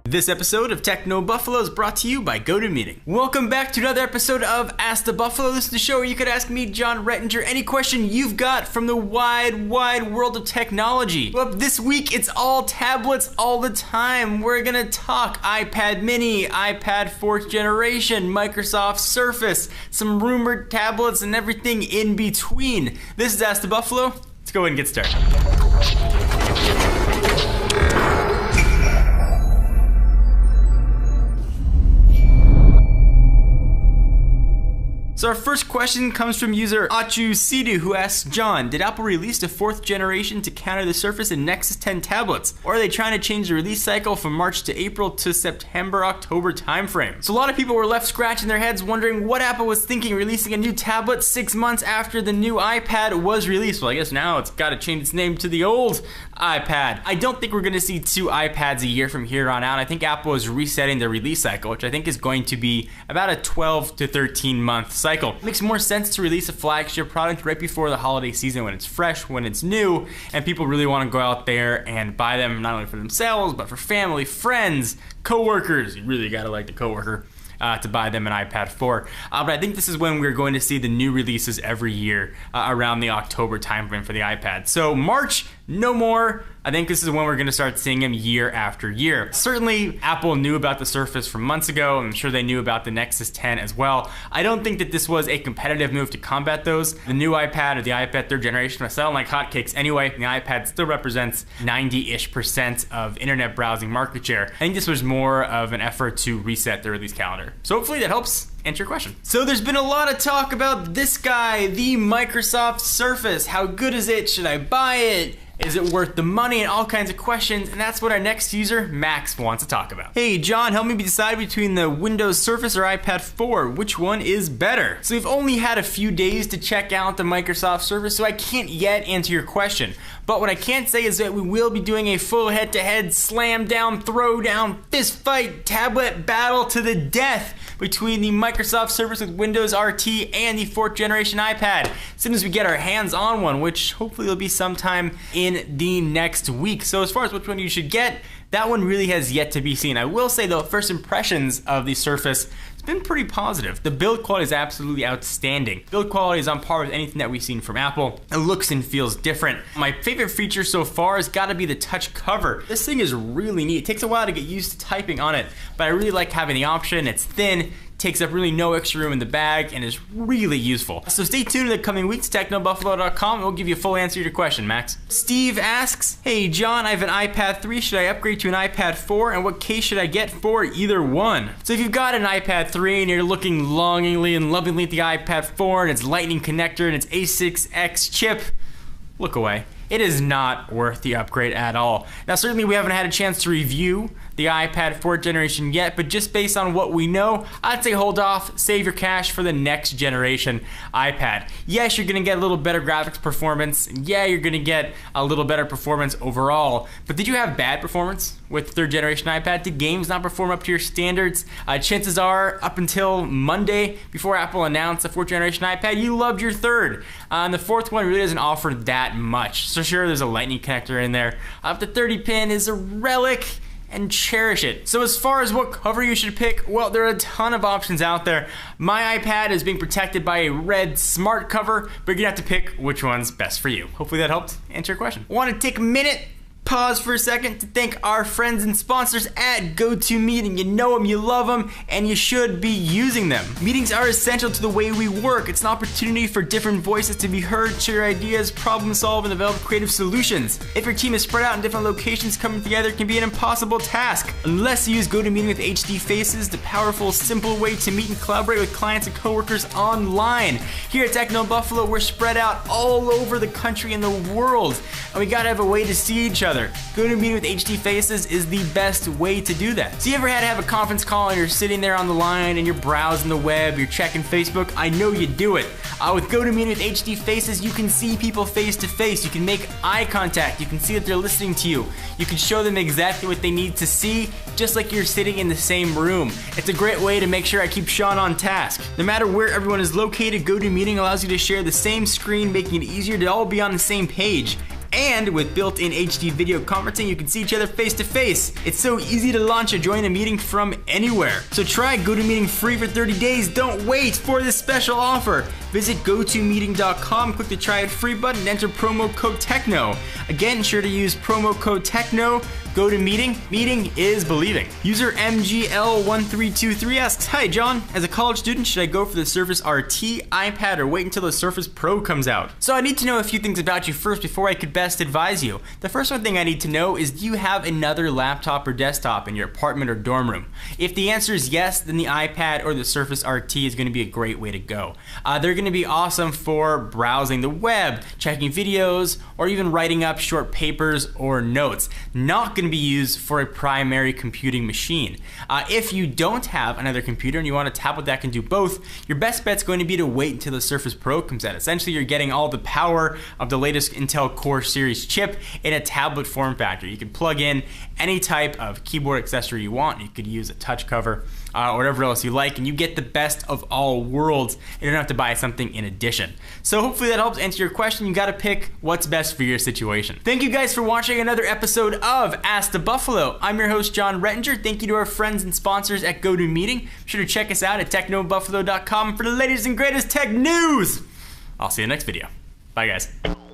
This episode of Techno Buffalo is brought to you by GoToMeeting. Welcome back to another episode of Ask the Buffalo. This is the show where you could ask me, John Rettinger, any question you've got from the wide world of technology. Well, this week it's all tablets all the time. We're gonna talk iPad mini, iPad 4th generation, Microsoft Surface, some rumored tablets, and everything in between. This is Ask the Buffalo. Let's go ahead and get started. So our first question comes from user Achu Sidu, who asks, John, did Apple release the 4th generation to counter the Surface and Nexus 10 tablets? Or are they trying to change the release cycle from March to April to September, October timeframe? So a lot of people were left scratching their heads wondering what Apple was thinking releasing a new tablet 6 months after the new iPad was released. Well, I guess now it's got to change its name to the old iPad. I don't think we're going to see 2 iPads a year from here on out. I think Apple is resetting the release cycle, which I think is going to be about a 12 to 13 month cycle. It makes more sense to release a flagship product right before the holiday season when it's fresh, when it's new, and people really want to go out there and buy them not only for themselves, but for family, friends, coworkers. You really gotta like the coworker to buy them an iPad 4. But I think this is when we're going to see the new releases every year around the October timeframe for the iPad. So March, no more. I think this is when we're going to start seeing them year after year. Certainly, Apple knew about the Surface from months ago. I'm sure they knew about the Nexus 10 as well. I don't think that this was a competitive move to combat those. The new iPad or the iPad 3rd generation are selling like hotcakes anyway. The iPad still represents 90-ish% of internet browsing market share. I think this was more of an effort to reset the release calendar. So hopefully that helps answer your question. So there's been a lot of talk about this guy, the Microsoft Surface. How good is it? Should I buy it? Is it worth the money? And all kinds of questions, and that's what our next user, Max, wants to talk about. Hey John, help me decide between the Windows Surface or iPad 4. Which one is better? So we've only had a few days to check out the Microsoft Surface, so I can't yet answer your question. But what I can say is that we will be doing a full head-to-head slam down, throw down, fist fight, tablet battle to the death between the Microsoft Surface with Windows RT and the 4th generation iPad as soon as we get our hands on one, which hopefully will be sometime in the next week. So as far as which one you should get, that one really has yet to be seen. I will say though, first impressions of the Surface, it's been pretty positive. The build quality is absolutely outstanding. Build quality is on par with anything that we've seen from Apple. It looks and feels different. My favorite feature so far has got to be the touch cover. This thing is really neat. It takes a while to get used to typing on it, but I really like having the option. It's thin, takes up really no extra room in the bag, and is really useful. So stay tuned in the coming weeks, technobuffalo.com, and we'll give you a full answer to your question, Max. Steve asks, hey John, I have an iPad 3, should I upgrade to an iPad 4, and what case should I get for either one? So if you've got an iPad 3 and you're looking longingly and lovingly at the iPad 4 and its Lightning connector and its A6X chip, look away. It is not worth the upgrade at all. Now certainly we haven't had a chance to review the iPad 4th generation yet, but just based on what we know, I'd say hold off, save your cash for the next generation iPad. Yes, you're gonna get a little better graphics performance. Yeah, you're gonna get a little better performance overall, but did you have bad performance with 3rd generation iPad? Did games not perform up to your standards? Chances are, up until Monday, before Apple announced the 4th generation iPad, you loved your 3rd. And the 4th one really doesn't offer that much. So sure, there's a Lightning connector in there. The 30 pin is a relic, and cherish it. So as far as what cover you should pick, well, there are a ton of options out there. My iPad is being protected by a red smart cover, but you're gonna have to pick which one's best for you. Hopefully that helped answer your question. Want to take a minute, pause for a second to thank our friends and sponsors at GoToMeeting. You know them, you love them, and you should be using them. Meetings are essential to the way we work. It's an opportunity for different voices to be heard, share ideas, problem solve, and develop creative solutions. If your team is spread out in different locations, coming together can be an impossible task. Unless you use GoToMeeting with HD Faces, the powerful, simple way to meet and collaborate with clients and coworkers online. Here at Techno Buffalo, we're spread out all over the country and the world, and we gotta have a way to see each other. GoToMeeting with HD Faces is the best way to do that. So you ever had to have a conference call and you're sitting there on the line and you're browsing the web, you're checking Facebook? I know you do it. With GoToMeeting with HD Faces, you can see people face to face. You can make eye contact. You can see that they're listening to you. You can show them exactly what they need to see, just like you're sitting in the same room. It's a great way to make sure I keep Sean on task. No matter where everyone is located, GoToMeeting allows you to share the same screen, making it easier to all be on the same page. And with built-in HD video conferencing, you can see each other face to face. It's so easy to launch or join a meeting from anywhere. So try GoToMeeting free for 30 days. Don't wait for this special offer. Visit gotomeeting.com, click the try it free button, and enter promo code TECHNO. Again, sure to use promo code TECHNO. GoToMeeting. Meeting is believing. User MGL1323 asks, "Hi John, as a college student, should I go for the Surface RT, iPad, or wait until the Surface Pro comes out?" So I need to know a few things about you first before I could best advise you. The first one thing I need to know is, do you have another laptop or desktop in your apartment or dorm room? If the answer is yes, then the iPad or the Surface RT is going to be a great way to go. They're going to be awesome for browsing the web, checking videos, or even writing up short papers or notes. Not going to be used for a primary computing machine. If you don't have another computer and you want a tablet that can do both, your best bet's going to be to wait until the Surface Pro comes out. Essentially, you're getting all the power of the latest Intel Core Series chip in a tablet form factor. You can plug in any type of keyboard accessory you want. You could use a touch cover or whatever else you like, and you get the best of all worlds. You don't have to buy something in addition. So hopefully that helps answer your question. You gotta pick what's best for your situation. Thank you guys for watching another episode of Ask the Buffalo. I'm your host, John Rettinger. Thank you to our friends and sponsors at GoToMeeting. Be sure to check us out at technobuffalo.com for the latest and greatest tech news. I'll see you in the next video. Bye guys.